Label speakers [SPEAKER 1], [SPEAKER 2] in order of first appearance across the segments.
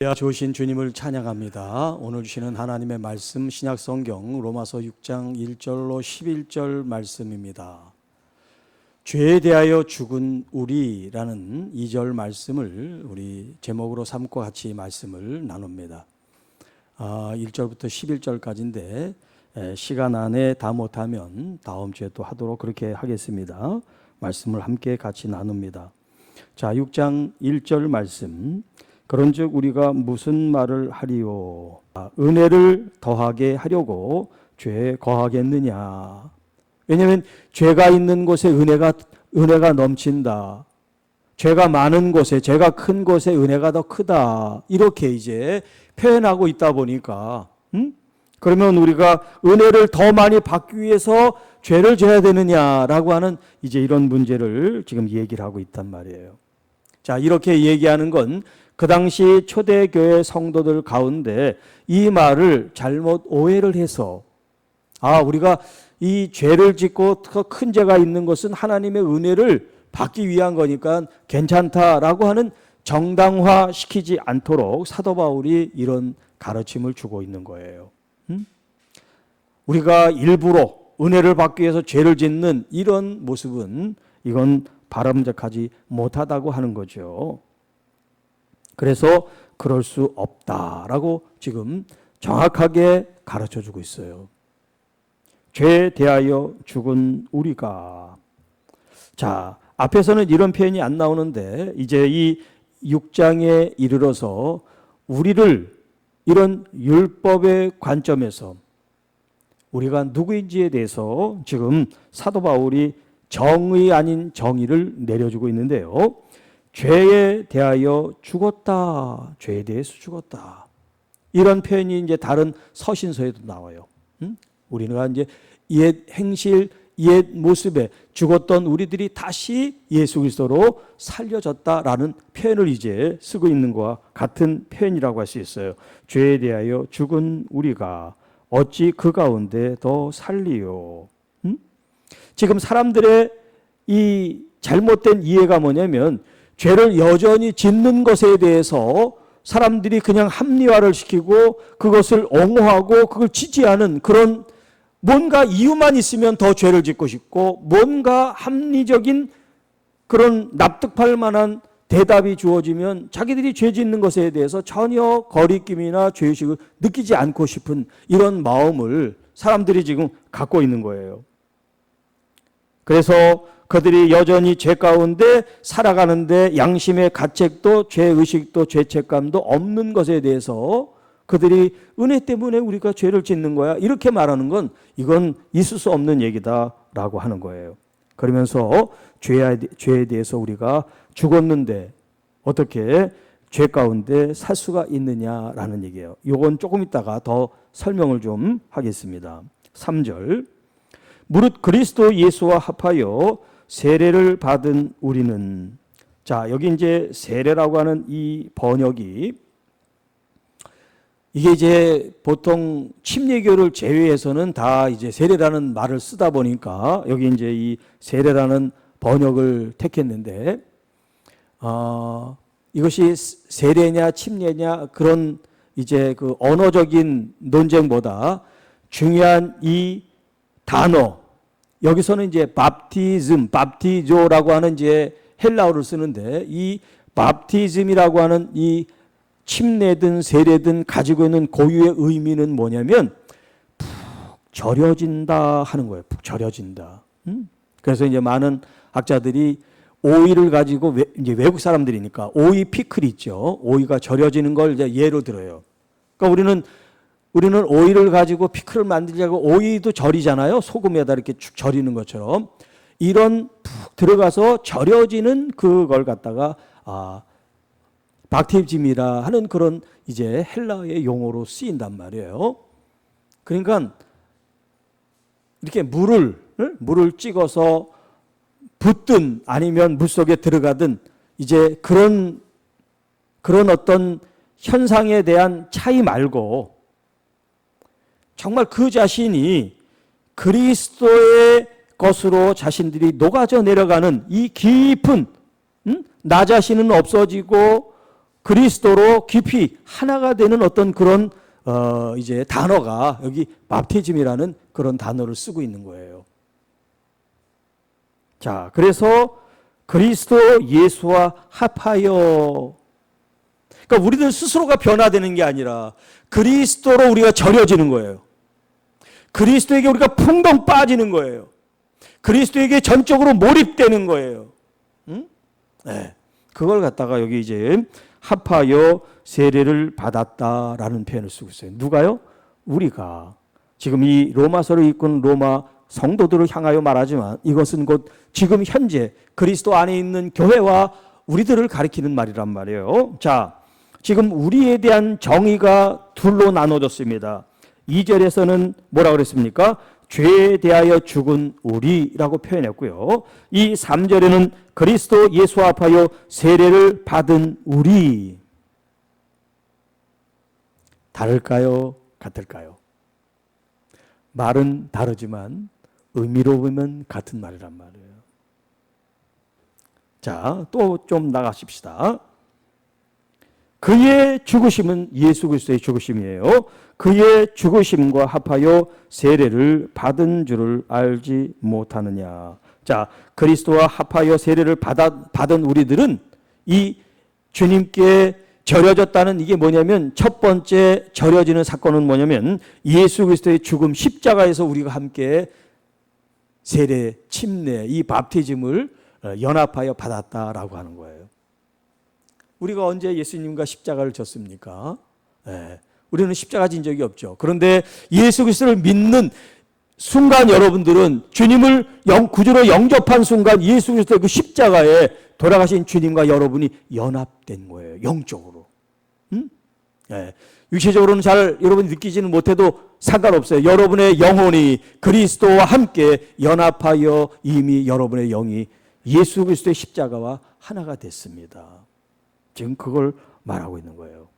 [SPEAKER 1] 좋으신 주님을 찬양합니다. 오늘 주시는 하나님의 말씀 신약성경 로마서 6장 1절로 11절 말씀입니다. 죄에 대하여 죽은 우리라는 2절 말씀을 우리 제목으로 삼고 같이 말씀을 나눕니다. 1절부터 11절까지인데 시간 안에 다 못하면 다음 주에 또 하도록 그렇게 하겠습니다. 말씀을 함께 같이 나눕니다. 자, 6장 1절 말씀. 그런즉 우리가 무슨 말을 하리요? 은혜를 더하게 하려고 죄에 거하겠느냐? 왜냐하면 죄가 있는 곳에 은혜가 넘친다. 죄가 많은 곳에, 죄가 큰 곳에 은혜가 더 크다. 이렇게 이제 표현하고 있다 보니까, 그러면 우리가 은혜를 더 많이 받기 위해서 죄를 져야 되느냐라고 하는 이제 이런 문제를 지금 얘기를 하고 있단 말이에요. 자, 이렇게 얘기하는 건 그 당시 초대교회 성도들 가운데 이 말을 잘못 오해를 해서 우리가 이 죄를 짓고 더 큰 죄가 있는 것은 하나님의 은혜를 받기 위한 거니까 괜찮다라고 하는 정당화시키지 않도록 사도 바울이 이런 가르침을 주고 있는 거예요. 우리가 일부러 은혜를 받기 위해서 죄를 짓는 이런 모습은 이건 바람직하지 못하다고 하는 거죠. 그래서 그럴 수 없다라고 지금 정확하게 가르쳐주고 있어요. 죄에 대하여 죽은 우리가. 자, 앞에서는 이런 표현이 안 나오는데 이제 이 6장에 이르러서 우리를 이런 율법의 관점에서 우리가 누구인지에 대해서 지금 사도 바울이 정의 아닌 정의를 내려주고 있는데요. 죄에 대하여 죽었다. 죄에 대해서 죽었다. 이런 표현이 이제 다른 서신서에도 나와요. 우리가 이제 옛 행실, 옛 모습에 죽었던 우리들이 다시 예수 그리스도로 살려졌다라는 표현을 이제 쓰고 있는 것과 같은 표현이라고 할 수 있어요. 죄에 대하여 죽은 우리가 어찌 그 가운데 더 살리요. 지금 사람들의 이 잘못된 이해가 뭐냐면 죄를 여전히 짓는 것에 대해서 사람들이 그냥 합리화를 시키고 그것을 옹호하고 그걸 지지하는 그런 뭔가 이유만 있으면 더 죄를 짓고 싶고 뭔가 합리적인 그런 납득할 만한 대답이 주어지면 자기들이 죄 짓는 것에 대해서 전혀 거리낌이나 죄의식을 느끼지 않고 싶은 이런 마음을 사람들이 지금 갖고 있는 거예요. 그래서 그들이 여전히 죄 가운데 살아가는데 양심의 가책도 죄의식도 죄책감도 없는 것에 대해서 그들이 은혜 때문에 우리가 죄를 짓는 거야 이렇게 말하는 건 이건 있을 수 없는 얘기다라고 하는 거예요. 그러면서 죄에 대해서 우리가 죽었는데 어떻게 죄 가운데 살 수가 있느냐라는 얘기예요. 이건 조금 있다가 더 설명을 좀 하겠습니다. 3절 무릇 그리스도 예수와 합하여 세례를 받은 우리는. 자, 여기 이제 세례라고 하는 이 번역이 이게 이제 보통 침례교를 제외해서는 다 이제 세례라는 말을 쓰다 보니까 여기 이제 이 세례라는 번역을 택했는데 이것이 세례냐 침례냐 그런 이제 그 언어적인 논쟁보다 중요한 이 단어 여기서는 이제 밥티조라고 하는 이제 헬라어를 쓰는데 이 밥티즘이라고 하는 이 침례든 세례든 가지고 있는 고유의 의미는 뭐냐면 푹 절여진다 하는 거예요. 푹 절여진다. 그래서 이제 많은 학자들이 오이를 가지고 이제 외국 사람들이니까 오이 피클 있죠. 오이가 절여지는 걸 이제 예로 들어요. 그러니까 우리는 오이를 가지고 피클을 만들자고 오이도 절이잖아요. 소금에다 이렇게 축 절이는 것처럼 이런 푹 들어가서 절여지는 그걸 갖다가 박티즘이라 하는 그런 이제 헬라어의 용어로 쓰인단 말이에요. 그러니까 이렇게 물을 찍어서 붓든 아니면 물 속에 들어가든 이제 그런 어떤 현상에 대한 차이 말고 정말 그 자신이 그리스도의 것으로 자신들이 녹아져 내려가는 이 깊은 나 자신은 없어지고 그리스도로 깊이 하나가 되는 어떤 그런 이제 단어가 여기 밥티즘이라는 그런 단어를 쓰고 있는 거예요. 자, 그래서 그리스도 예수와 합하여, 그러니까 우리들 스스로가 변화되는 게 아니라 그리스도로 우리가 절여지는 거예요. 그리스도에게 우리가 풍덩 빠지는 거예요. 그리스도에게 전적으로 몰입되는 거예요. 응? 네. 그걸 갖다가 여기 이제 합하여 세례를 받았다라는 표현을 쓰고 있어요. 누가요? 우리가. 지금 이 로마서를 읽은 로마 성도들을 향하여 말하지만 이것은 곧 지금 현재 그리스도 안에 있는 교회와 우리들을 가리키는 말이란 말이에요. 자, 지금 우리에 대한 정의가 둘로 나눠졌습니다. 2절에서는 뭐라고 그랬습니까? 죄에 대하여 죽은 우리라고 표현했고요. 이 3절에는 그리스도 예수와 합하여 세례를 받은 우리. 다를까요? 같을까요? 말은 다르지만 의미로 보면 같은 말이란 말이에요. 자, 또 좀 나가십시다. 그의 죽으심은 예수 그리스도의 죽으심이에요. 그의 죽으심과 합하여 세례를 받은 줄을 알지 못하느냐. 자, 그리스도와 합하여 세례를 받은 우리들은 이 주님께 절여졌다는 이게 뭐냐면 첫 번째 절여지는 사건은 뭐냐면 예수 그리스도의 죽음 십자가에서 우리가 함께 세례, 침례, 이 밥티즘을 연합하여 받았다라고 하는 거예요. 우리가 언제 예수님과 십자가를 졌습니까? 네. 우리는 십자가 진 적이 없죠. 그런데 예수 그리스도를 믿는 순간 여러분들은 주님을 구주로 영접한 순간 예수 그리스도의 그 십자가에 돌아가신 주님과 여러분이 연합된 거예요. 영적으로. 네. 육체적으로는 잘 여러분이 느끼지는 못해도 상관없어요. 여러분의 영혼이 그리스도와 함께 연합하여 이미 여러분의 영이 예수 그리스도의 십자가와 하나가 됐습니다. 지금 그걸 말하고 있는 거예요.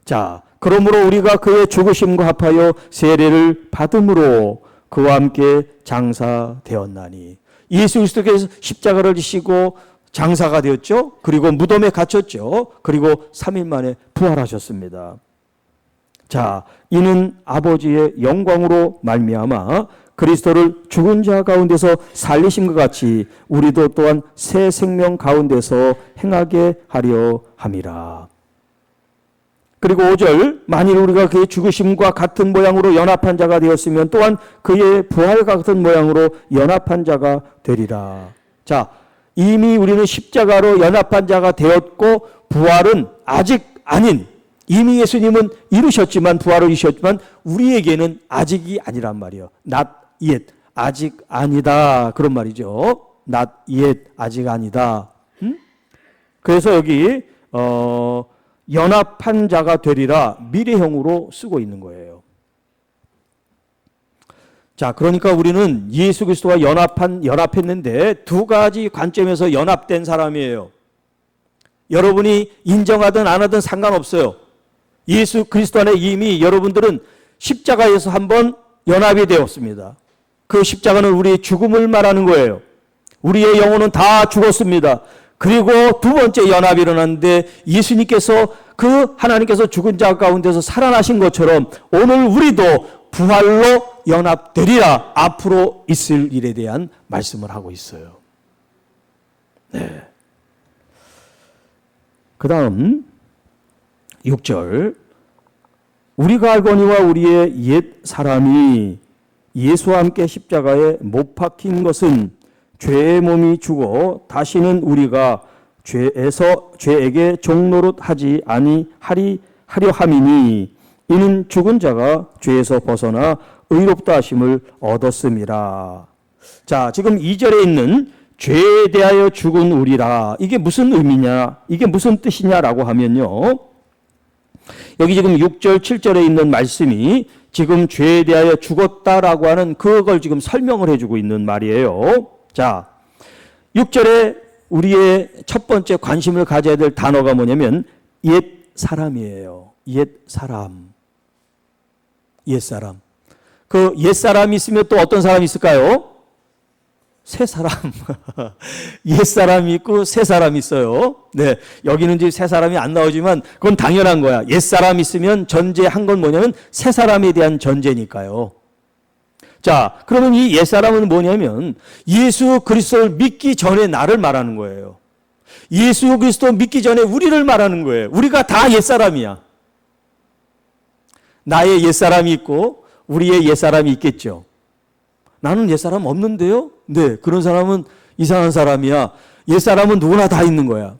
[SPEAKER 1] 자, 그러므로 우리가 그의 죽으심과 합하여 세례를 받음으로 그와 함께 장사되었나니. 예수 그리스도께서 십자가를 지시고 장사가 되었죠. 그리고 무덤에 갇혔죠. 그리고 3일 만에 부활하셨습니다. 자, 이는 아버지의 영광으로 말미암아 그리스도를 죽은 자 가운데서 살리신 것 같이 우리도 또한 새 생명 가운데서 행하게 하려 함이라. 그리고 5절, 만일 우리가 그의 죽으심과 같은 모양으로 연합한 자가 되었으면 또한 그의 부활과 같은 모양으로 연합한 자가 되리라. 자, 이미 우리는 십자가로 연합한 자가 되었고 부활은 아직 아닌, 이미 예수님은 이루셨지만 부활을 이루셨지만 우리에게는 아직이 아니란 말이에요. Not yet, 아직 아니다, 그런 말이죠. Not yet, 아직 아니다. 그래서 여기 연합한 자가 되리라 미래형으로 쓰고 있는 거예요. 자, 그러니까 우리는 예수 그리스도와 연합했는데 두 가지 관점에서 연합된 사람이에요. 여러분이 인정하든 안 하든 상관없어요. 예수 그리스도 안에 이미 여러분들은 십자가에서 한번 연합이 되었습니다. 그 십자가는 우리의 죽음을 말하는 거예요. 우리의 영혼은 다 죽었습니다. 그리고 두 번째 연합이 일어났는데 예수님께서 그 하나님께서 죽은 자 가운데서 살아나신 것처럼 오늘 우리도 부활로 연합되리라. 앞으로 있을 일에 대한 말씀을 하고 있어요. 네. 그 다음 6절, 우리가 알거니와 우리의 옛 사람이 예수와 함께 십자가에 못 박힌 것은 죄의 몸이 죽어 다시는 우리가 죄에게 종노릇 하지 아니하려 함이니 이는 죽은 자가 죄에서 벗어나 의롭다 하심을 얻었음이라. 자, 지금 2절에 있는 죄에 대하여 죽은 우리라, 이게 무슨 의미냐, 이게 무슨 뜻이냐라고 하면요, 여기 지금 6절 7절에 있는 말씀이 지금 죄에 대하여 죽었다라고 하는 그걸 지금 설명을 해주고 있는 말이에요. 자, 6절에 우리의 첫 번째 관심을 가져야 될 단어가 뭐냐면 옛 사람이에요. 옛 사람. 옛 사람. 그 옛 사람이 있으면 또 어떤 사람이 있을까요? 새 사람. 옛 사람이 있고 새 사람이 있어요. 네. 여기는 이제 새 사람이 안 나오지만 그건 당연한 거야. 옛 사람 있으면 전제한 건 뭐냐면 새 사람에 대한 전제니까요. 자, 그러면 이 옛 사람은 뭐냐면 예수 그리스도를 믿기 전에 나를 말하는 거예요. 예수 그리스도 믿기 전에 우리를 말하는 거예요. 우리가 다 옛 사람이야. 나의 옛 사람이 있고 우리의 옛 사람이 있겠죠. 나는 옛 사람 없는데요? 네, 그런 사람은 이상한 사람이야. 옛 사람은 누구나 다 있는 거야.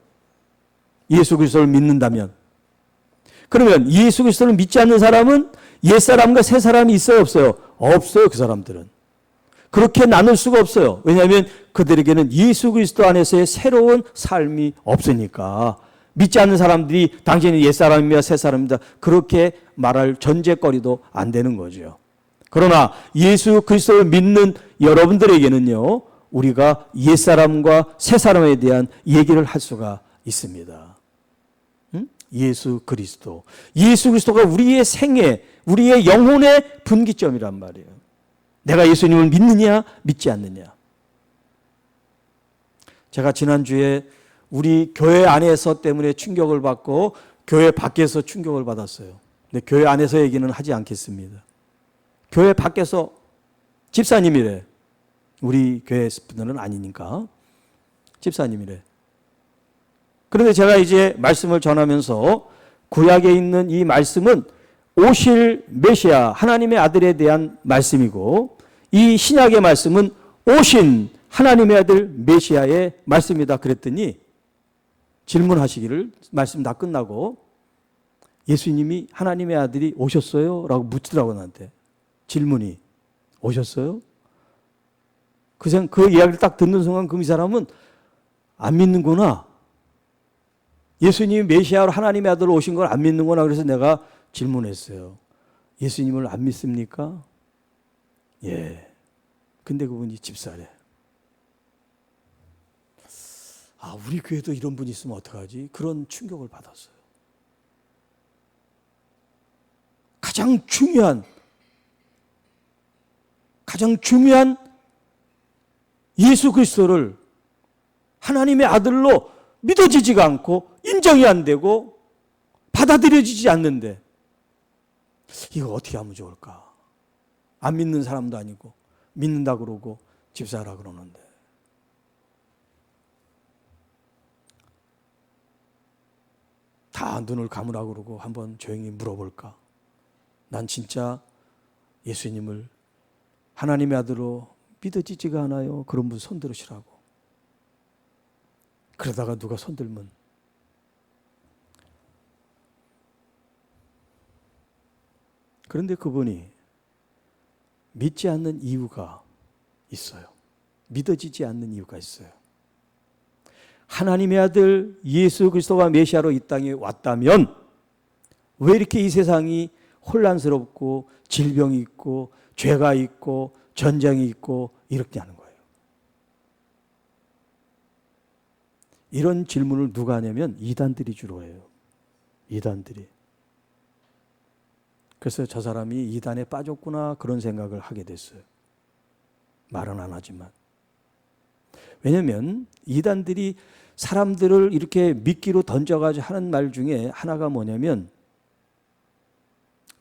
[SPEAKER 1] 예수 그리스도를 믿는다면. 그러면 예수 그리스도를 믿지 않는 사람은 옛 사람과 새 사람이 있어요, 없어요? 없어요, 그 사람들은. 그렇게 나눌 수가 없어요. 왜냐하면 그들에게는 예수 그리스도 안에서의 새로운 삶이 없으니까. 믿지 않는 사람들이 당신이 옛 사람이며 새 사람이다. 그렇게 말할 전제거리도 안 되는 거죠. 그러나 예수 그리스도를 믿는 여러분들에게는요, 우리가 옛 사람과 새 사람에 대한 얘기를 할 수가 있습니다. 예수 그리스도. 예수 그리스도가 우리의 생애, 우리의 영혼의 분기점이란 말이에요. 내가 예수님을 믿느냐, 믿지 않느냐. 제가 지난주에 우리 교회 안에서 때문에 충격을 받고 교회 밖에서 충격을 받았어요. 근데 교회 안에서 얘기는 하지 않겠습니다. 교회 밖에서 집사님이래. 우리 교회 분들은 아니니까. 집사님이래. 그런데 제가 이제 말씀을 전하면서 구약에 있는 이 말씀은 오실 메시아 하나님의 아들에 대한 말씀이고 이 신약의 말씀은 오신 하나님의 아들 메시아의 말씀이다 그랬더니 질문하시기를 말씀 다 끝나고 예수님이 하나님의 아들이 오셨어요? 라고 묻더라고 나한테. 질문이 오셨어요? 그 이야기를 딱 듣는 순간 그 사람은 안 믿는구나. 예수님이 메시아로 하나님의 아들로 오신 걸 안 믿는구나. 그래서 내가 질문했어요. 예수님을 안 믿습니까? 예. 근데 그분이 집사래. 아, 우리 교회도 이런 분이 있으면 어떡하지? 그런 충격을 받았어요. 가장 중요한 예수 그리스도를 하나님의 아들로 믿어지지가 않고 인정이 안 되고 받아들여지지 않는데 이거 어떻게 하면 좋을까? 안 믿는 사람도 아니고 믿는다 그러고 집사라 그러는데 다 눈을 감으라 그러고 한번 조용히 물어볼까? 난 진짜 예수님을 하나님의 아들로 믿어지지가 않아요. 그런 분 손 들으시라고. 그러다가 누가 손 들면 그런데 그분이 믿지 않는 이유가 있어요. 믿어지지 않는 이유가 있어요. 하나님의 아들 예수 그리스도가 메시아로 이 땅에 왔다면 왜 이렇게 이 세상이 혼란스럽고 질병이 있고 죄가 있고 전쟁이 있고 이렇게 하는 거예요. 이런 질문을 누가 하냐면 이단들이 주로 해요. 이단들이. 그래서 저 사람이 이단에 빠졌구나 그런 생각을 하게 됐어요. 말은 안 하지만. 왜냐하면 이단들이 사람들을 이렇게 미끼로 던져가지고 하는 말 중에 하나가 뭐냐면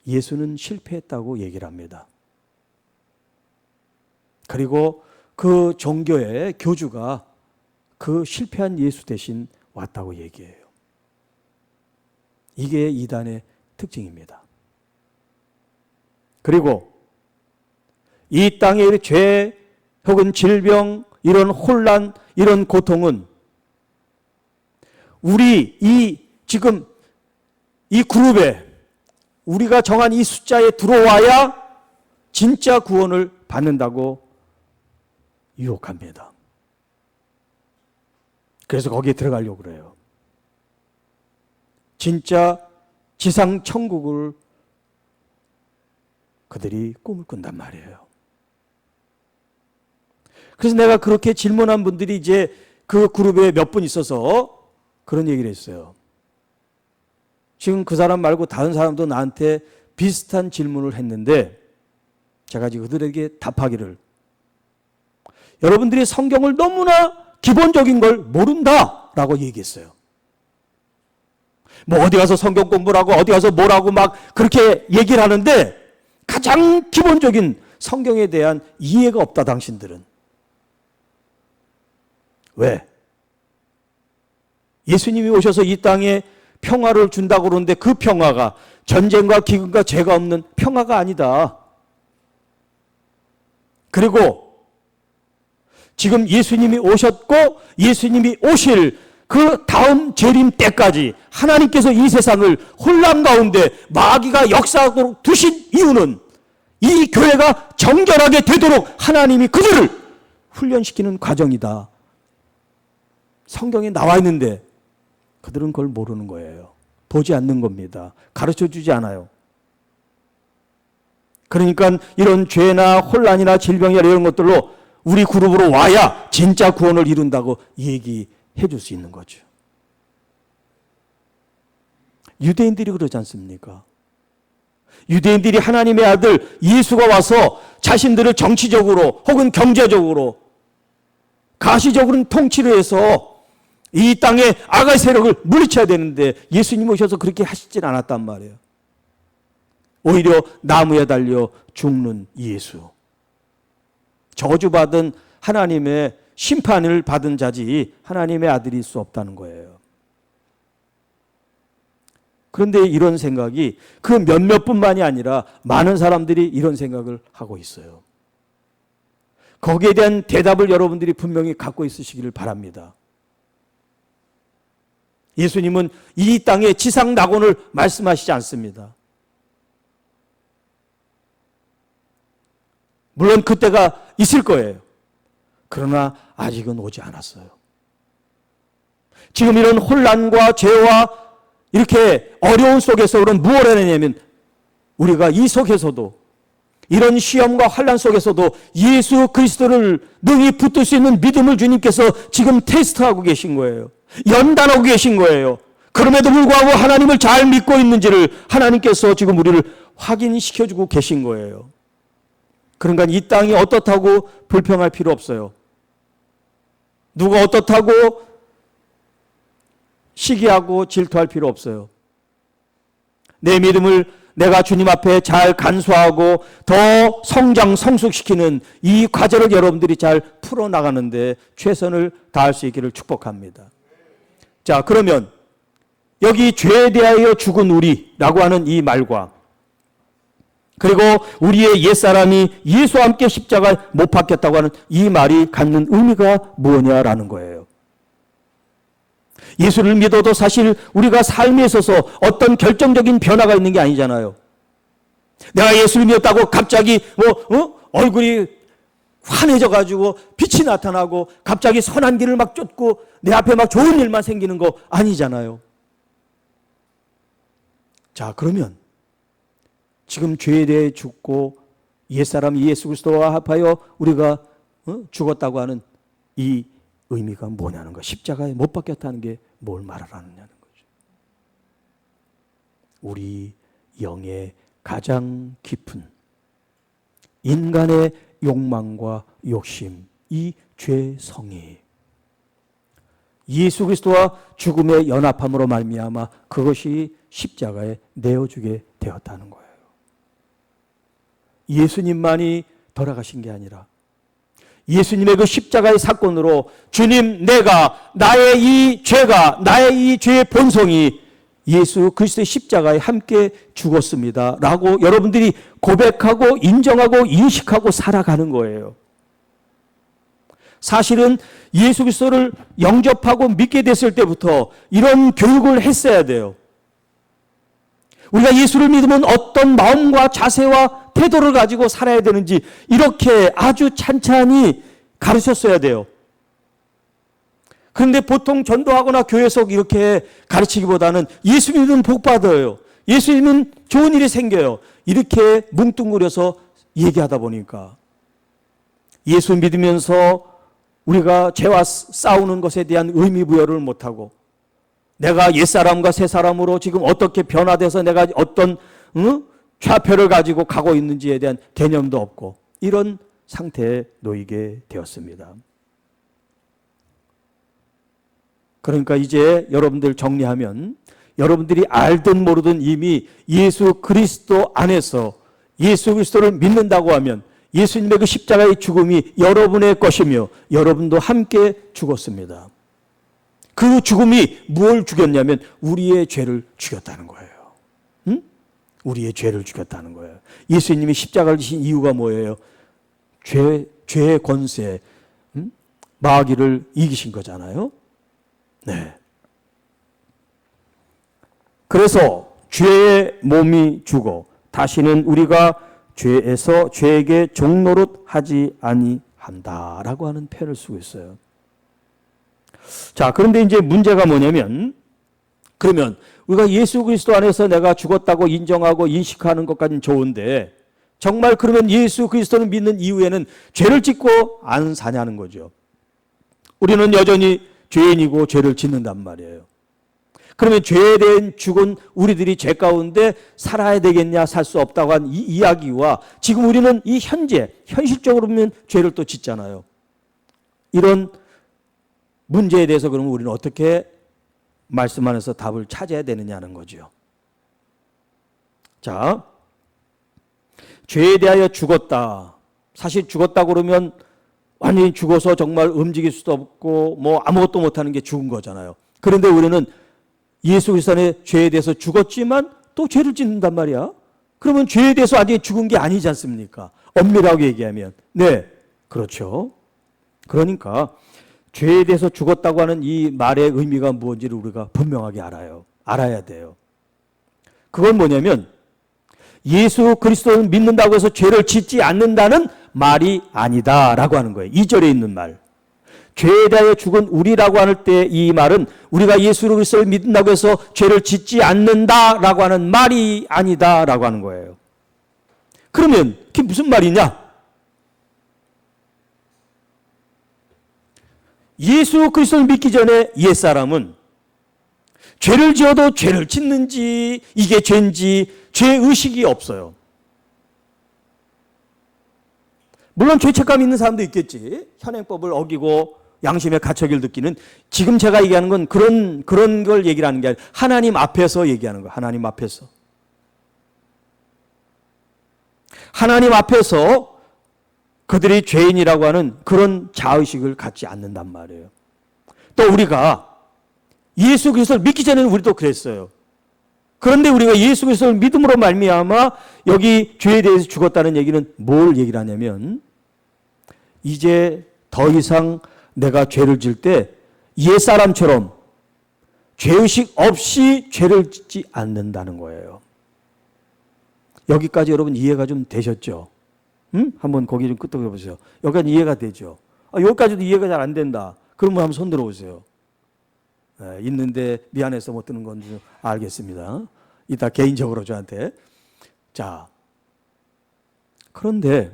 [SPEAKER 1] 예수는 실패했다고 얘기를 합니다. 그리고 그 종교의 교주가 그 실패한 예수 대신 왔다고 얘기해요. 이게 이단의 특징입니다. 그리고 이 땅의 죄 혹은 질병, 이런 혼란, 이런 고통은 우리 지금 이 그룹에 우리가 정한 이 숫자에 들어와야 진짜 구원을 받는다고 유혹합니다. 그래서 거기에 들어가려고 그래요. 진짜 지상 천국을 그들이 꿈을 꾼단 말이에요. 그래서 내가 그렇게 질문한 분들이 이제 그 그룹에 몇 분 있어서 그런 얘기를 했어요. 지금 그 사람 말고 다른 사람도 나한테 비슷한 질문을 했는데 제가 지금 그들에게 답하기를 여러분들이 성경을 너무나 기본적인 걸 모른다라고 얘기했어요. 뭐 어디 가서 성경 공부를 하고 어디 가서 뭐라고 막 그렇게 얘기를 하는데 가장 기본적인 성경에 대한 이해가 없다, 당신들은. 왜? 예수님이 오셔서 이 땅에 평화를 준다고 그러는데 그 평화가 전쟁과 기근과 죄가 없는 평화가 아니다. 그리고 지금 예수님이 오셨고 예수님이 오실 그 다음 재림 때까지 하나님께서 이 세상을 혼란 가운데 마귀가 역사하도록 두신 이유는 이 교회가 정결하게 되도록 하나님이 그들을 훈련시키는 과정이다. 성경에 나와 있는데 그들은 그걸 모르는 거예요. 보지 않는 겁니다. 가르쳐주지 않아요. 그러니까 이런 죄나 혼란이나 질병이나 이런 것들로 우리 그룹으로 와야 진짜 구원을 이룬다고 얘기해 줄 수 있는 거죠. 유대인들이 그러지 않습니까? 유대인들이 하나님의 아들 예수가 와서 자신들을 정치적으로 혹은 경제적으로 가시적으로는 통치를 해서 이 땅에 악의 세력을 물리쳐야 되는데 예수님 오셔서 그렇게 하시진 않았단 말이에요. 오히려 나무에 달려 죽는 예수. 저주받은 하나님의 심판을 받은 자지 하나님의 아들일 수 없다는 거예요. 그런데 이런 생각이 그 몇몇 뿐만이 아니라 많은 사람들이 이런 생각을 하고 있어요. 거기에 대한 대답을 여러분들이 분명히 갖고 있으시기를 바랍니다. 예수님은 이 땅의 지상 낙원을 말씀하시지 않습니다. 물론 그때가 있을 거예요. 그러나 아직은 오지 않았어요. 지금 이런 혼란과 죄와 이렇게 어려운 속에서 그럼 무엇을 해내냐면 우리가 이 속에서도 이런 시험과 환난 속에서도 예수 그리스도를 능히 붙들 수 있는 믿음을 주님께서 지금 테스트하고 계신 거예요. 연단하고 계신 거예요. 그럼에도 불구하고 하나님을 잘 믿고 있는지를 하나님께서 지금 우리를 확인시켜주고 계신 거예요. 그러니까 이 땅이 어떻다고 불평할 필요 없어요. 누가 어떻다고 시기하고 질투할 필요 없어요. 내 믿음을 내가 주님 앞에 잘 간수하고 더 성장 성숙시키는 이 과제를 여러분들이 잘 풀어나가는데 최선을 다할 수 있기를 축복합니다. 자, 그러면 여기 죄에 대하여 죽은 우리라고 하는 이 말과 그리고 우리의 옛사람이 예수와 함께 십자가에 못 박혔다고 하는 이 말이 갖는 의미가 뭐냐라는 거예요. 예수를 믿어도 사실 우리가 삶에 있어서 어떤 결정적인 변화가 있는 게 아니잖아요. 내가 예수를 믿었다고 갑자기 얼굴이 환해져가지고 빛이 나타나고 갑자기 선한 길을 막 쫓고 내 앞에 막 좋은 일만 생기는 거 아니잖아요. 자, 그러면 지금 죄에 대해 죽고 옛사람 예수 그리스도와 합하여 우리가 죽었다고 하는 이 의미가 뭐냐는 거. 십자가에 못 박혔다는 게 뭘 말하라느냐는 거죠. 우리 영의 가장 깊은 인간의 욕망과 욕심, 이 죄성이 예수 그리스도와 죽음의 연합함으로 말미암아 그것이 십자가에 내어주게 되었다는 거예요. 예수님만이 돌아가신 게 아니라 예수님의 그 십자가의 사건으로 주님, 내가 나의 이 죄가 나의 이 죄의 본성이 예수 그리스도의 십자가에 함께 죽었습니다 라고 여러분들이 고백하고 인정하고 인식하고 살아가는 거예요. 사실은 예수 그리스도를 영접하고 믿게 됐을 때부터 이런 교육을 했어야 돼요. 우리가 예수를 믿으면 어떤 마음과 자세와 태도를 가지고 살아야 되는지 이렇게 아주 찬찬히 가르쳤어야 돼요. 그런데 보통 전도하거나 교회에서 이렇게 가르치기보다는 예수 믿으면 복 받아요. 예수 믿으면 좋은 일이 생겨요. 이렇게 뭉뚱그려서 얘기하다 보니까 예수 믿으면서 우리가 죄와 싸우는 것에 대한 의미 부여를 못하고 내가 옛사람과 새사람으로 지금 어떻게 변화돼서 내가 어떤 좌표를 가지고 가고 있는지에 대한 개념도 없고 이런 상태에 놓이게 되었습니다. 그러니까 이제 여러분들 정리하면 여러분들이 알든 모르든 이미 예수 그리스도 안에서 예수 그리스도를 믿는다고 하면 예수님의 그 십자가의 죽음이 여러분의 것이며 여러분도 함께 죽었습니다. 그 죽음이 무엇을 죽였냐면 우리의 죄를 죽였다는 거예요. 응? 우리의 죄를 죽였다는 거예요. 예수님이 십자가를 지신 이유가 뭐예요? 죄의 권세, 마귀를 이기신 거잖아요. 네. 그래서 죄의 몸이 죽어 다시는 우리가 죄에서 죄에게 종노릇 하지 아니한다라고 하는 표현을 쓰고 있어요. 자, 그런데 이제 문제가 뭐냐면, 그러면 우리가 예수 그리스도 안에서 내가 죽었다고 인정하고 인식하는 것까지는 좋은데, 정말 그러면 예수 그리스도를 믿는 이후에는 죄를 짓고 안 사냐는 거죠. 우리는 여전히 죄인이고 죄를 짓는단 말이에요. 그러면 죄에 대한 죽은 우리들이 죄 가운데 살아야 되겠냐, 살 수 없다고 한 이 이야기와 지금 우리는 이 현실적으로 보면 죄를 또 짓잖아요. 이런 문제에 대해서 그러면 우리는 어떻게 말씀 안에서 답을 찾아야 되느냐는 거죠. 자, 죄에 대하여 죽었다. 사실 죽었다 그러면 완전히 죽어서 정말 움직일 수도 없고 뭐 아무것도 못하는 게 죽은 거잖아요. 그런데 우리는 예수 그리스도의 죄에 대해서 죽었지만 또 죄를 짓는단 말이야. 그러면 죄에 대해서 아직 죽은 게 아니지 않습니까? 엄밀하게 얘기하면. 네, 그렇죠. 그러니까 죄에 대해서 죽었다고 하는 이 말의 의미가 무엇인지를 우리가 분명하게 알아야 돼요. 그건 뭐냐면 예수 그리스도를 믿는다고 해서 죄를 짓지 않는다는 말이 아니다라고 하는 거예요. 2절에 있는 말. 죄에 대하여 죽은 우리라고 할 때 이 말은 우리가 예수 그리스도를 믿는다고 해서 죄를 짓지 않는다라고 하는 말이 아니다라고 하는 거예요. 그러면 그게 무슨 말이냐? 예수 그리스도를 믿기 전에 옛사람은 죄를 지어도 죄를 짓는지 이게 죄인지 죄의식이 없어요. 물론 죄책감 있는 사람도 있겠지. 현행법을 어기고 양심의 가책을 느끼는, 지금 제가 얘기하는 건 그런 걸 얘기를 하는 게 아니라 하나님 앞에서 얘기하는 거예요. 하나님 앞에서. 하나님 앞에서 그들이 죄인이라고 하는 그런 자의식을 갖지 않는단 말이에요. 또 우리가 예수 그리스도를 믿기 전에는 우리도 그랬어요. 그런데 우리가 예수 그리스도를 믿음으로 말미암아 여기 죄에 대해서 죽었다는 얘기는 뭘 얘기를 하냐면 이제 더 이상 내가 죄를 지을 때 옛사람처럼 죄의식 없이 죄를 짓지 않는다는 거예요. 여기까지 여러분 이해가 좀 되셨죠? 응? 한번 거기 좀 끄떡여 보세요. 여기까지 이해가 되죠? 여기까지도 이해가 잘 안 된다. 그러면 한번 손 들어보세요. 네, 있는데 미안해서 못 드는 건지 알겠습니다. 이따 개인적으로 저한테. 자, 그런데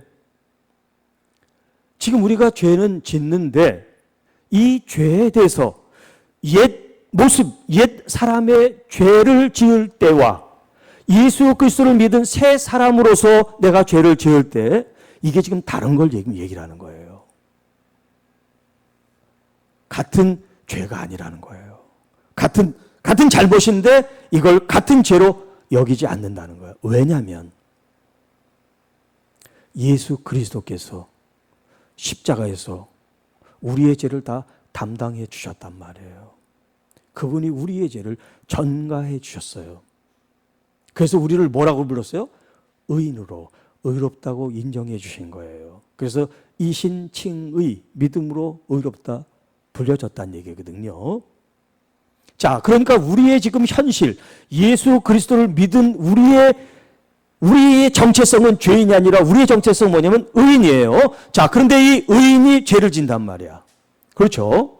[SPEAKER 1] 지금 우리가 죄는 짓는데 이 죄에 대해서 옛 모습, 옛 사람의 죄를 지을 때와 예수 그리스도를 믿은 새 사람으로서 내가 죄를 지을 때 이게 지금 다른 걸 얘기를 하는 거예요. 같은 죄가 아니라는 거예요. 같은 잘못인데 이걸 같은 죄로 여기지 않는다는 거예요. 왜냐하면 예수 그리스도께서 십자가에서 우리의 죄를 다 담당해 주셨단 말이에요. 그분이 우리의 죄를 전가해 주셨어요. 그래서 우리를 뭐라고 불렀어요? 의인으로, 의롭다고 인정해 주신 거예요. 그래서 이신칭의, 믿음으로 의롭다 불려졌다는 얘기거든요. 자, 그러니까 우리의 지금 현실, 예수 그리스도를 믿은 우리의 정체성은 죄인이 아니라 우리의 정체성은 뭐냐면 의인이에요. 자, 그런데 이 의인이 죄를 짓단 말이야. 그렇죠?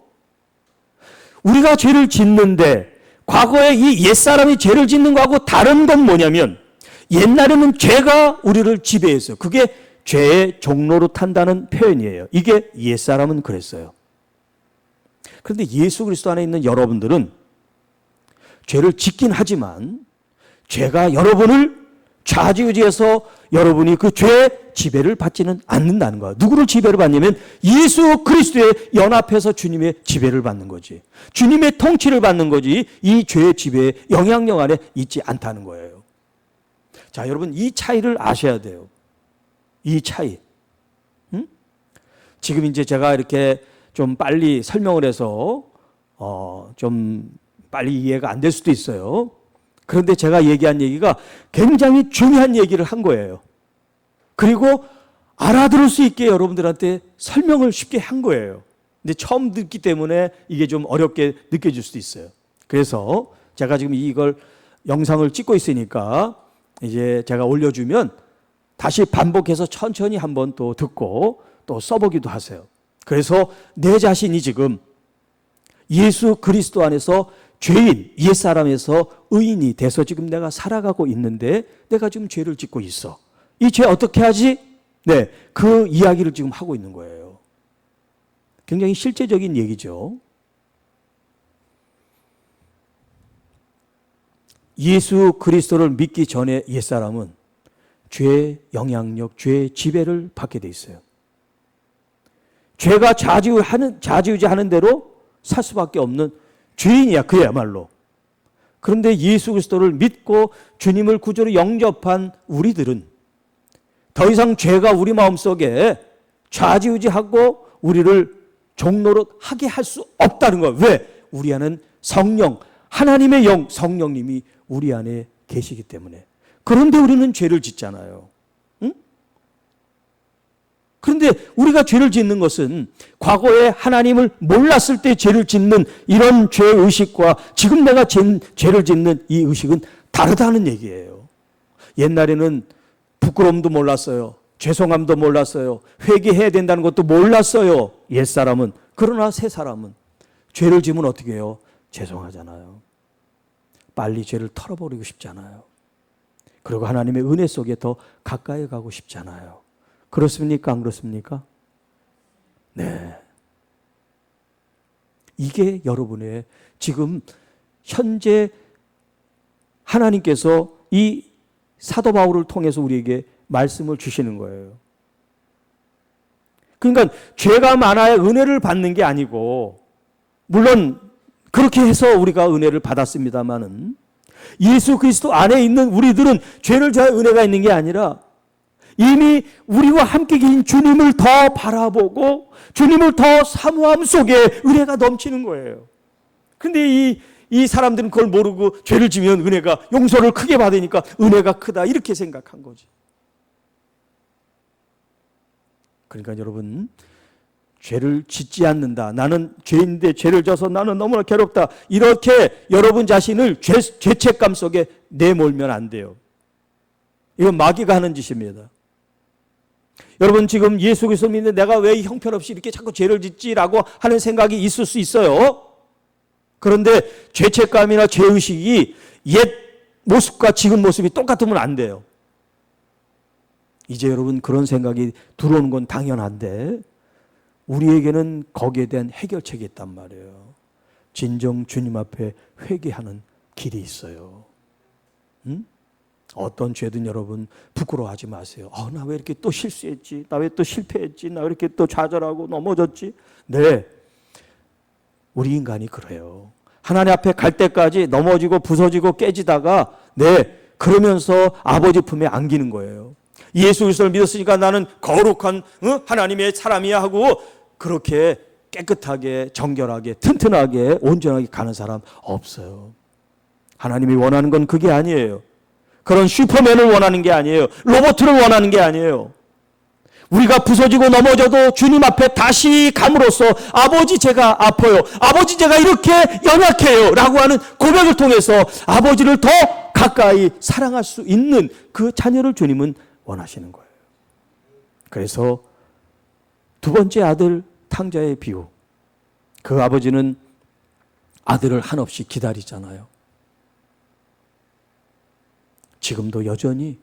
[SPEAKER 1] 우리가 죄를 짓는데 과거에 이 옛사람이 죄를 짓는 거하고 다른 건 뭐냐면 옛날에는 죄가 우리를 지배했어요. 그게 죄의 종로로 탄다는 표현이에요. 이게 옛사람은 그랬어요. 그런데 예수 그리스도 안에 있는 여러분들은 죄를 짓긴 하지만 죄가 여러분을 좌지우지해서 여러분이 그 죄 지배를 받지는 않는다는 거야. 누구를 지배를 받냐면 예수 그리스도의 연합해서 주님의 지배를 받는 거지. 주님의 통치를 받는 거지 이 죄의 지배의 영향력 안에 있지 않다는 거예요. 자, 여러분 이 차이를 아셔야 돼요. 이 차이. 지금 이제 제가 이렇게 좀 빨리 설명을 해서 좀 빨리 이해가 안 될 수도 있어요. 그런데 제가 얘기한 얘기가 굉장히 중요한 얘기를 한 거예요. 그리고 알아들을 수 있게 여러분들한테 설명을 쉽게 한 거예요. 근데 처음 듣기 때문에 이게 좀 어렵게 느껴질 수도 있어요. 그래서 제가 지금 이걸 영상을 찍고 있으니까 이제 제가 올려주면 다시 반복해서 천천히 한번 또 듣고 또 써보기도 하세요. 그래서 내 자신이 지금 예수 그리스도 안에서 죄인, 옛사람에서 의인이 돼서 지금 내가 살아가고 있는데 내가 지금 죄를 짓고 있어. 이 죄 어떻게 하지? 네, 그 이야기를 지금 하고 있는 거예요. 굉장히 실제적인 얘기죠. 예수 그리스도를 믿기 전에 옛사람은 죄의 영향력, 죄의 지배를 받게 돼 있어요. 죄가 좌지우지하는 대로 살 수밖에 없는 죄인이야, 그야말로. 그런데 예수 그리스도를 믿고 주님을 구주로 영접한 우리들은 더 이상 죄가 우리 마음속에 좌지우지하고 우리를 종노릇하게 할 수 없다는 거예요. 왜? 우리 안에는 성령, 하나님의 영, 성령님이 우리 안에 계시기 때문에. 그런데 우리는 죄를 짓잖아요. 응? 그런데 우리가 죄를 짓는 것은 과거에 하나님을 몰랐을 때 죄를 짓는 이런 죄의식과 지금 내가 죄를 짓는 이 의식은 다르다는 얘기예요. 옛날에는 부끄러움도 몰랐어요. 죄송함도 몰랐어요. 회개해야 된다는 것도 몰랐어요. 옛사람은. 그러나 새사람은 죄를 지면 어떻게 해요? 죄송하잖아요. 빨리 죄를 털어버리고 싶잖아요. 그리고 하나님의 은혜 속에 더 가까이 가고 싶잖아요. 그렇습니까? 안 그렇습니까? 네. 이게 여러분의 지금 현재 하나님께서 이 사도 바울을 통해서 우리에게 말씀을 주시는 거예요. 그러니까 죄가 많아야 은혜를 받는 게 아니고, 물론 그렇게 해서 우리가 은혜를 받았습니다마는 예수 그리스도 안에 있는 우리들은 죄를 져야 은혜가 있는 게 아니라 이미 우리와 함께 계신 주님을 더 바라보고 주님을 더 사모함 속에 은혜가 넘치는 거예요. 그런데 이 사람들은 그걸 모르고 죄를 지면 은혜가, 용서를 크게 받으니까 은혜가 크다 이렇게 생각한 거지. 그러니까 여러분, 죄를 짓지 않는다, 나는 죄인데 죄를 져서 나는 너무나 괴롭다, 이렇게 여러분 자신을 죄책감 속에 내몰면 안 돼요. 이건 마귀가 하는 짓입니다. 여러분 지금 예수 그리스도 믿는데 내가 왜 형편없이 이렇게 자꾸 죄를 짓지라고 하는 생각이 있을 수 있어요. 그런데 죄책감이나 죄의식이 옛 모습과 지금 모습이 똑같으면 안 돼요. 이제 여러분 그런 생각이 들어오는 건 당연한데 우리에게는 거기에 대한 해결책이 있단 말이에요. 진정 주님 앞에 회개하는 길이 있어요. 응? 어떤 죄든 여러분 부끄러워하지 마세요. 나 왜 이렇게 또 실수했지? 나 왜 또 실패했지? 나 왜 이렇게 또 좌절하고 넘어졌지? 네, 우리 인간이 그래요. 하나님 앞에 갈 때까지 넘어지고 부서지고 깨지다가 그러면서 아버지 품에 안기는 거예요. 예수 그리스도를 믿었으니까 나는 거룩한 하나님의 사람이야 하고 그렇게 깨끗하게 정결하게 튼튼하게 온전하게 가는 사람 없어요. 하나님이 원하는 건 그게 아니에요. 그런 슈퍼맨을 원하는 게 아니에요. 로봇을 원하는 게 아니에요. 우리가 부서지고 넘어져도 주님 앞에 다시 감으로써 아버지 제가 아파요, 아버지 제가 이렇게 연약해요 라고 하는 고백을 통해서 아버지를 더 가까이 사랑할 수 있는 그 자녀를 주님은 원하시는 거예요. 그래서 두 번째 아들 탕자의 비유, 그 아버지는 아들을 한없이 기다리잖아요. 지금도 여전히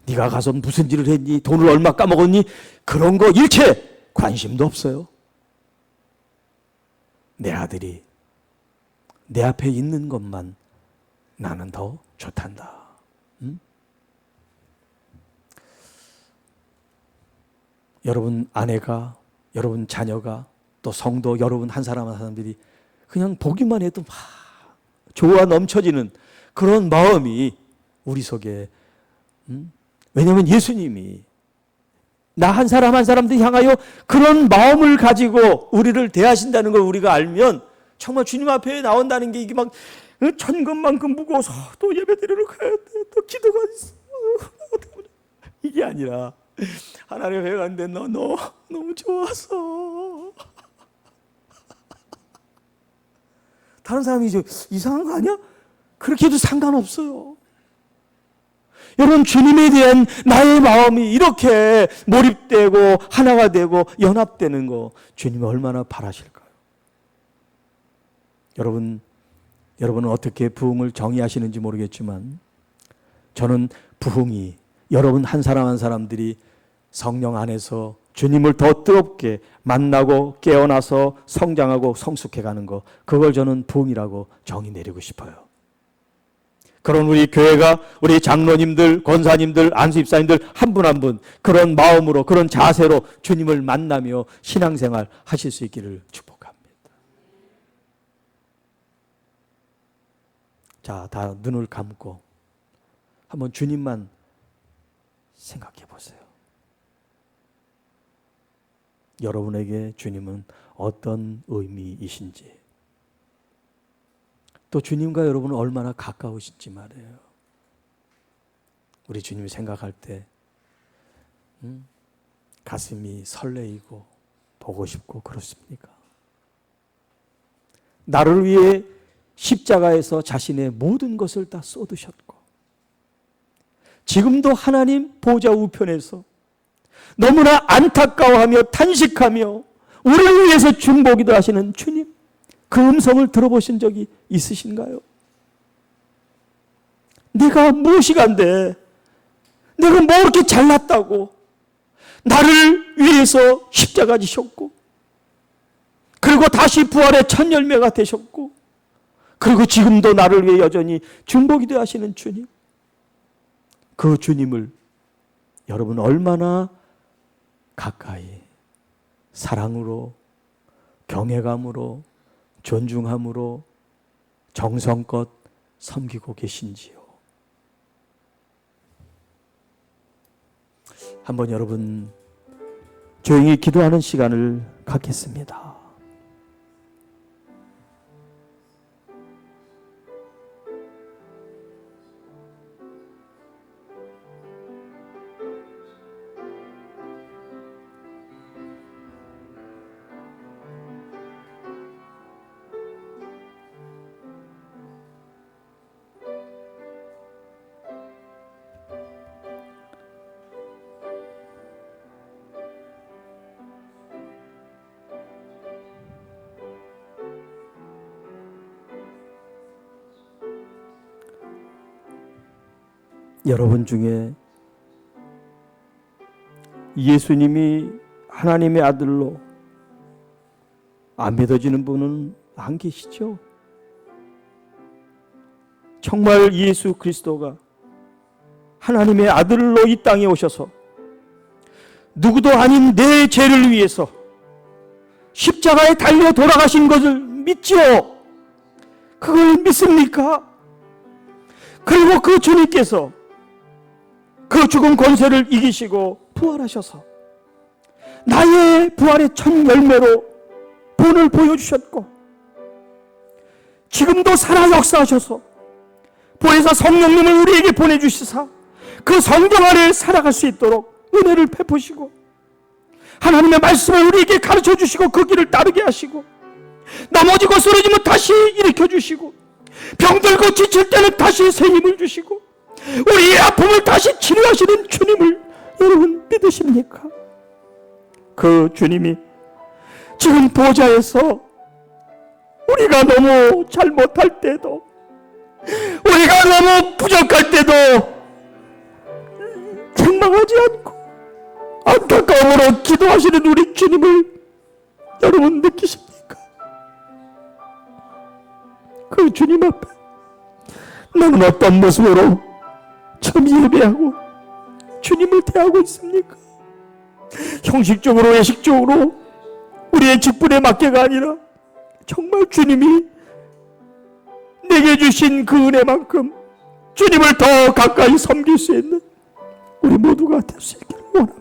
[SPEAKER 1] 네가 가서 무슨 일을 했니? 돈을 얼마 까먹었니? 그런 거 일체 관심도 없어요. 내 아들이 내 앞에 있는 것만 나는 더 좋단다. 응? 여러분 아내가, 여러분 자녀가, 또 성도 여러분 한 사람 한 사람들이 그냥 보기만 해도 막 좋아 넘쳐지는 그런 마음이 우리 속에, 왜냐하면 예수님이 나 한 사람 한 사람들 향하여 그런 마음을 가지고 우리를 대하신다는 걸 우리가 알면 정말 주님 앞에 나온다는 게 이게 막 천근만큼 무거워서 또 예배드리러 가야 돼, 또 기도가 있어, 이게 아니라 하나님 앞에 갔는데 너 너무 좋아서. 다른 사람이 이제 이상한 거 아니야? 그렇게 해도 상관없어요. 여러분, 주님에 대한 나의 마음이 이렇게 몰입되고 하나가 되고 연합되는 거 주님이 얼마나 바라실까요? 여러분은 어떻게 부흥을 정의하시는지 모르겠지만 저는 부흥이 여러분 한 사람 한 사람들이 성령 안에서 주님을 더 뜨겁게 만나고 깨어나서 성장하고 성숙해가는 거, 그걸 저는 부흥이라고 정의 내리고 싶어요. 그런 우리 교회가, 우리 장로님들, 권사님들, 안수집사님들 한 분 한 분 그런 마음으로, 그런 자세로 주님을 만나며 신앙생활 하실 수 있기를 축복합니다. 자, 다 눈을 감고 한번 주님만 생각해 보세요. 여러분에게 주님은 어떤 의미이신지, 또 주님과 여러분은 얼마나 가까우신지 말이에요. 우리 주님 생각할 때 가슴이 설레이고 보고 싶고 그렇습니까? 나를 위해 십자가에서 자신의 모든 것을 다 쏟으셨고 지금도 하나님 보좌 우편에서 너무나 안타까워하며 탄식하며 우리를 위해서 중보기도 하시는 주님, 그 음성을 들어보신 적이 있으신가요? 내가 무엇이 간데, 내가 뭐 이렇게 잘났다고 나를 위해서 십자가 지셨고, 그리고 다시 부활의 첫 열매가 되셨고, 그리고 지금도 나를 위해 여전히 중보기도 하시는 주님, 그 주님을 여러분 얼마나 가까이 사랑으로, 경외감으로, 존중함으로 정성껏 섬기고 계신지요. 한번 여러분 조용히 기도하는 시간을 갖겠습니다. 여러분 중에 예수님이 하나님의 아들로 안 믿어지는 분은 안 계시죠? 정말 예수 그리스도가 하나님의 아들로 이 땅에 오셔서 누구도 아닌 내 죄를 위해서 십자가에 달려 돌아가신 것을 믿지요? 그걸 믿습니까? 그리고 그 주님께서 그 죽음 권세를 이기시고 부활하셔서 나의 부활의 첫 열매로 본을 보여주셨고 지금도 살아 역사하셔서 보혜사 성령님을 우리에게 보내주시사 그 성경 안에 살아갈 수 있도록 은혜를 베푸시고 하나님의 말씀을 우리에게 가르쳐 주시고 그 길을 따르게 하시고 넘어지고 쓰러지면 다시 일으켜 주시고 병들고 지칠 때는 다시 새 힘을 주시고 우리의 아픔을 다시 치료하시는 주님을 여러분 믿으십니까? 그 주님이 지금 보좌에서 우리가 너무 잘못할 때도 우리가 너무 부족할 때도 책망하지 않고 안타까움으로 기도하시는 우리 주님을 여러분 느끼십니까? 그 주님 앞에 나는 어떤 모습으로 참 예배하고 주님을 대하고 있습니까? 형식적으로 외식적으로 우리의 직분에 맞게가 아니라 정말 주님이 내게 주신 그 은혜만큼 주님을 더 가까이 섬길 수 있는 우리 모두가 될 수 있기를 원합니다.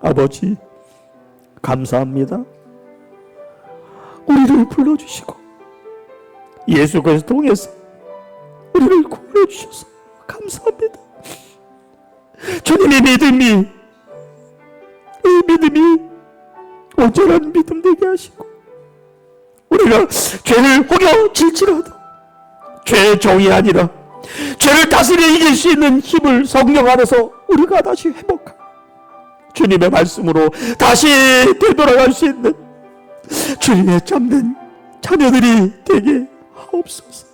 [SPEAKER 1] 아버지, 감사합니다. 우리를 불러주시고 예수 그리스도 통해서 우리를 구원해 주셔서 감사합니다. 주님의 믿음이, 이 믿음이 온전한 믿음 되게 하시고 우리가 죄를 혹여질지라도 죄의 종이 아니라 죄를 다스려 이길 수 있는 힘을 성령 안에서 우리가 다시 회복하고 주님의 말씀으로 다시 되돌아갈 수 있는 주님의 참된 자녀들이 되게 하옵소서.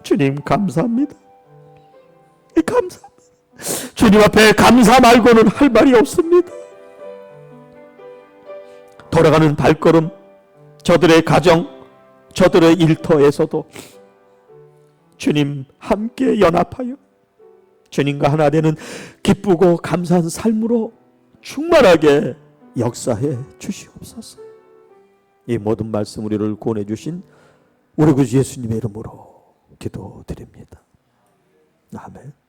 [SPEAKER 1] 주님 감사합니다. 감사합니다. 주님 앞에 감사 말고는 할 말이 없습니다. 돌아가는 발걸음, 저들의 가정, 저들의 일터에서도 주님 함께 연합하여 주님과 하나 되는 기쁘고 감사한 삶으로 충만하게 역사해 주시옵소서. 이 모든 말씀 우리를 구원해 주신 우리 구주 예수님의 이름으로 기도드립니다. 아멘.